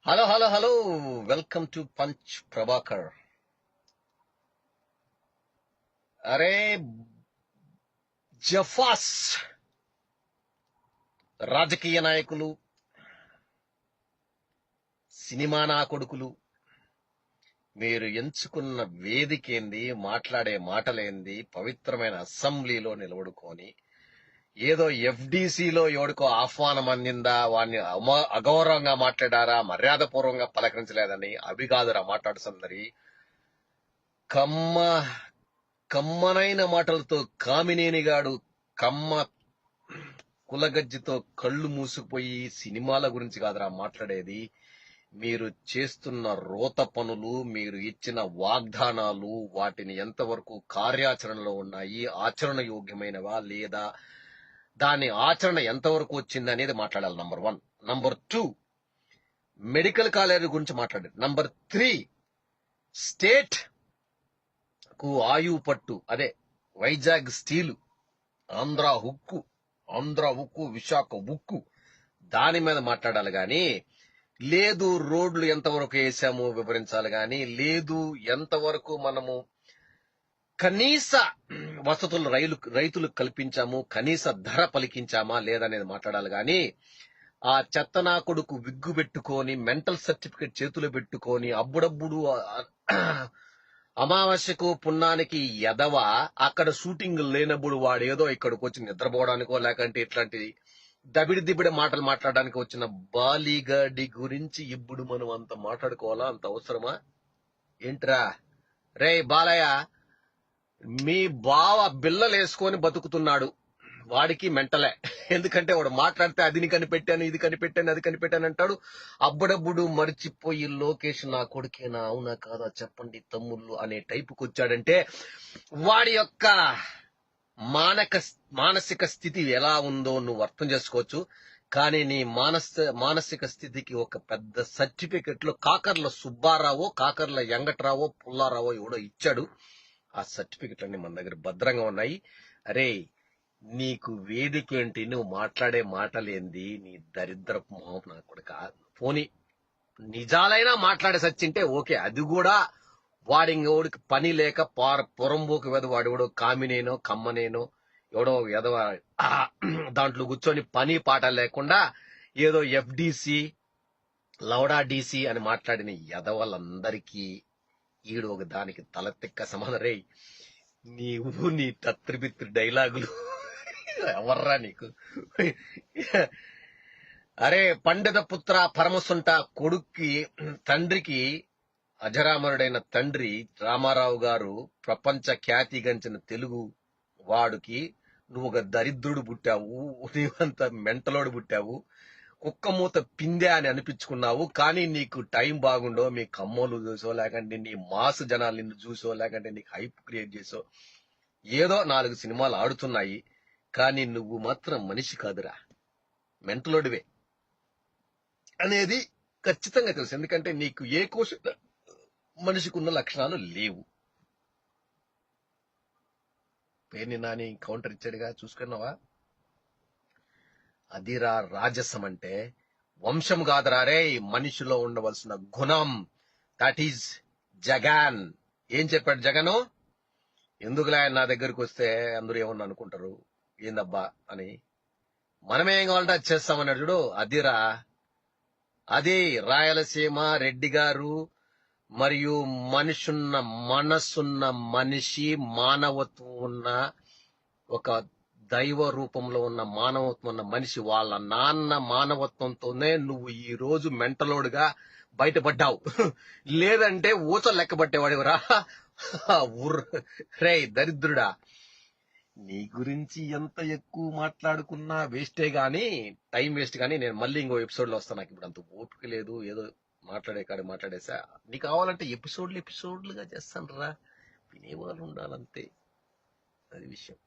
Hello hello hello welcome to punch Prabhakar. అరే జఫాస్ రాజకీయ నాయకులు, సినిమా నా కొడుకులు, మీరు ఎంచుకున్న వేదికేంది, మాట్లాడే మాటలేంది, పవిత్రమైన అసెంబ్లీలో నిలబడుకొని ఏదో ఎఫ్డిసిలో ఎవడికో ఆహ్వానం అందిందా, వాడిని అగౌరవంగా మాట్లాడారా, మర్యాదపూర్వకంగా పలకరించలేదని అవి కాదురా మాట్లాడుతున్నది. కమ్మ కమ్మనైన మాటలతో కామినేనిగాడు కమ్మ కులగజ్జితో కళ్ళు మూసుకుపోయి సినిమాల గురించి కాదురా మాట్లాడేది. మీరు చేస్తున్న రోత పనులు, మీరు ఇచ్చిన వాగ్దానాలు, వాటిని ఎంతవరకు కార్యాచరణలో ఉన్నాయి, ఆచరణ యోగ్యమైనవా లేదా, దాని ఆచరణ ఎంతవరకు వచ్చింది అనేది మాట్లాడాలి. నంబర్ 1. నంబర్ 2, మెడికల్ కాలేజీ గురించి మాట్లాడారు. నంబర్ 3, స్టేట్ కు ఆయువు పట్టు, అదే వైజాగ్ స్టీలు, ఆంధ్ర ఉక్కు, విశాఖ ఉక్కు, దాని మీద మాట్లాడాలి గాని, లేదు రోడ్లు ఎంతవరకు వేసాము వివరించాలి గాని, లేదు ఎంతవరకు మనము కనీస వసతులు రైతులకు కల్పించాము, కనీస ధర పలికించామా లేదనేది మాట్లాడాలి గాని, ఆ చెత్తనా కొడుకు విగ్గు పెట్టుకొని, మెంటల్ సర్టిఫికెట్ చేతులు పెట్టుకొని, అప్పుడప్పుడు అమావాస్యకు పున్నానికి ఎదవ అక్కడ షూటింగ్ లేనప్పుడు వాడు ఏదో ఇక్కడికి వచ్చి నిద్రపోవడానికో లేకంటే ఇట్లాంటి దబిడి మాటలు మాట్లాడడానికి వచ్చిన బాలీగాడి గురించి ఇప్పుడు మనం అంత మాట్లాడుకోవాలా? అంత అవసరమా ఏంట్రా? రే బాలయ్య, మీ బావ బిల్లలు వేసుకొని బతుకుతున్నాడు, వాడికి మెంటలే. ఎందుకంటే వాడు మాట్లాడితే అది కనిపెట్టాను, ఇది కనిపెట్టాను, అది కనిపెట్టాను అంటాడు. అప్పుడప్పుడు మర్చిపోయి లోకేష్ నా కొడుకేనా, అవునా కాదా చెప్పండి తమ్ముళ్ళు అనే టైపుకి వచ్చాడంటే వాడి యొక్క మానసిక స్థితి ఎలా ఉందో నువ్వు అర్థం చేసుకోవచ్చు. కానీ నీ మానసిక స్థితికి ఒక పెద్ద సర్టిఫికెట్ లో కాకర్ల సుబ్బారావో, కాకర్ల వెంకట్రావో, పుల్లారావో ఎవడో ఇచ్చాడు. ఆ సర్టిఫికెట్ అన్ని మన దగ్గర భద్రంగా ఉన్నాయి. అరే, నీకు వేదిక ఏంటి, నువ్వు మాట్లాడే మాటలేంది, నీ దరిద్రపు మొహం నా కొడుక. పోనీ నిజాలైనా మాట్లాడే సచ్చింటే ఓకే, అది కూడా వాడికి పని లేక పొరంబోకు వెద వాడెవడో కామినేనో కమ్మనేనో ఎవడో ఎదవ దాంట్లో కూర్చొని పని పాట లేకుండా ఏదో ఎఫ్డిసి లౌడా డిసి అని మాట్లాడిన ఎదవలందరికీ ఈడు ఒక దానికి తలతిక్క సమానం. రే, నీవు నీ తత్రిపిత్రి డైలాగులు ఎవర్రా నీకు? అరే పండిత పుత్ర పరమసుంట కొడుక్కి, తండ్రికి, అజరామరుడైన తండ్రి రామారావు గారు ప్రపంచ ఖ్యాతిగంచిన తెలుగు వాడికి నువ్వు ఒక దరిద్రుడు పుట్టావు, నీవంత మెంటలోడు పుట్టావు, కుక్కమూత పిందె అని అనిపించుకున్నావు. కానీ నీకు టైం బాగుండో, మీ కమ్మోలు చూసో, లేకంటే నీ మాసు జనాలు నిన్ను చూసో, లేకంటే నీకు హైప్ క్రియేట్ చేసో ఏదో 4 సినిమాలు ఆడుతున్నాయి. కానీ నువ్వు మాత్రం మనిషి కాదురా, మెంటలోడివే అనేది ఖచ్చితంగా తెలుసు. ఎందుకంటే నీకు ఏ కోశ మనిషికి ఉన్న లక్షణాలు లేవు. పేర్ని నాని కౌంటర్ ఇచ్చాడుగా, చూసుకున్నావా? అదిరా రాజసం అంటే. వంశం కాదురా రే, మనిషిలో ఉండవలసిన గుణం. That is Jagan. ఏం చెప్పాడు జగను? ఎందుకులే నా దగ్గరకు వస్తే అందరూ ఏమన్నా అనుకుంటారు, ఏందబ్బా అని. మనమేం కావాలంటే అది చేస్తామన్నాడు చూడు, అదిరా. అది రాయలసీమ రెడ్డి గారు మరియు మనసున్న మనిషి, మానవత్వం ఉన్న ఒక దైవ రూపంలో ఉన్న మానవత్వం ఉన్న మనిషి వాళ్ళ నాన్న మానవత్వంతోనే నువ్వు ఈ రోజు మెంటలోడుగా బయటపడ్డావు. లేదంటే ఊచ లెక్క పట్టేవాడివరా. రే దరిద్రుడా, నీ గురించి ఎంత ఎక్కువ మాట్లాడుకున్నా వేస్టే గాని, టైం వేస్ట్ గానీ, నేను మళ్ళీ ఇంకో ఎపిసోడ్ లో వస్తాను. నాకు ఇప్పుడు అంత ఓపిక లేదు, ఏదో మాట్లాడే కాడ మాట్లాడేసా. నీకు కావాలంటే ఎపిసోడ్లుగా చేస్తాను రా, వినేవాళ్ళు ఉండాలంతే, అది విషయం.